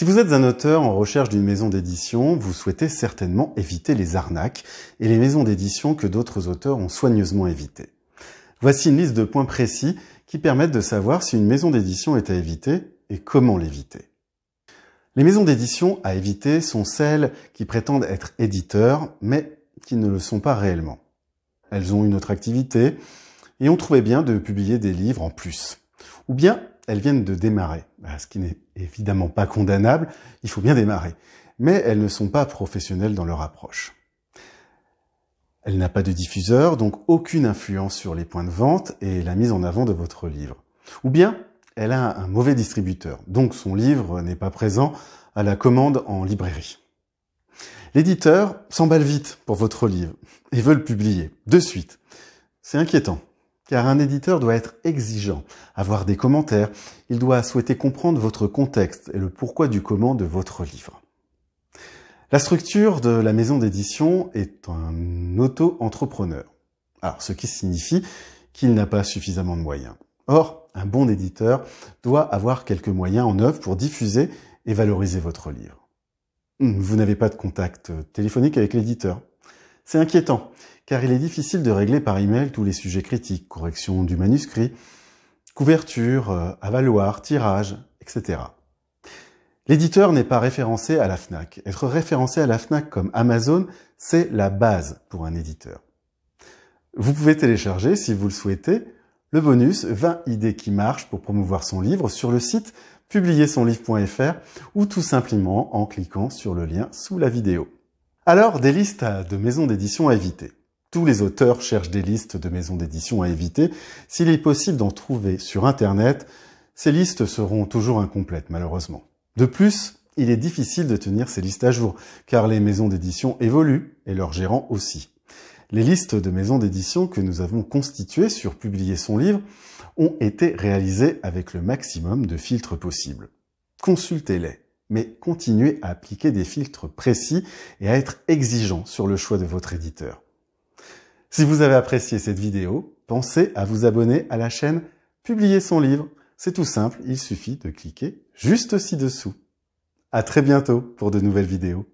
Si vous êtes un auteur en recherche d'une maison d'édition, vous souhaitez certainement éviter les arnaques et les maisons d'édition que d'autres auteurs ont soigneusement évitées. Voici une liste de points précis qui permettent de savoir si une maison d'édition est à éviter et comment l'éviter. Les maisons d'édition à éviter sont celles qui prétendent être éditeurs, mais qui ne le sont pas réellement. Elles ont une autre activité et ont trouvé bien de publier des livres en plus. Ou bien elles viennent de démarrer, ce qui n'est évidemment pas condamnable, il faut bien démarrer. Mais elles ne sont pas professionnelles dans leur approche. Elle n'a pas de diffuseur, donc aucune influence sur les points de vente et la mise en avant de votre livre. Ou bien elle a un mauvais distributeur, donc son livre n'est pas présent à la commande en librairie. L'éditeur s'emballe vite pour votre livre et veut le publier de suite. C'est inquiétant. Car un éditeur doit être exigeant, avoir des commentaires, il doit souhaiter comprendre votre contexte et le pourquoi du comment de votre livre. La structure de la maison d'édition est un auto-entrepreneur, alors ce qui signifie qu'il n'a pas suffisamment de moyens. Or, un bon éditeur doit avoir quelques moyens en œuvre pour diffuser et valoriser votre livre. Vous n'avez pas de contact téléphonique avec l'éditeur. C'est inquiétant, car il est difficile de régler par email tous les sujets critiques, correction du manuscrit, couverture, avaloir, tirage, etc. L'éditeur n'est pas référencé à la FNAC. Être référencé à la FNAC comme Amazon, c'est la base pour un éditeur. Vous pouvez télécharger, si vous le souhaitez, le bonus 20 idées qui marchent pour promouvoir son livre sur le site publiersonlivre.fr ou tout simplement en cliquant sur le lien sous la vidéo. Alors, des listes de maisons d'édition à éviter. Tous les auteurs cherchent des listes de maisons d'édition à éviter. S'il est possible d'en trouver sur Internet, ces listes seront toujours incomplètes, malheureusement. De plus, il est difficile de tenir ces listes à jour, car les maisons d'édition évoluent et leurs gérants aussi. Les listes de maisons d'édition que nous avons constituées sur Publier son livre ont été réalisées avec le maximum de filtres possibles. Consultez-les, mais continuez à appliquer des filtres précis et à être exigeant sur le choix de votre éditeur. Si vous avez apprécié cette vidéo, pensez à vous abonner à la chaîne Publier son livre. C'est tout simple, il suffit de cliquer juste ci-dessous. À très bientôt pour de nouvelles vidéos.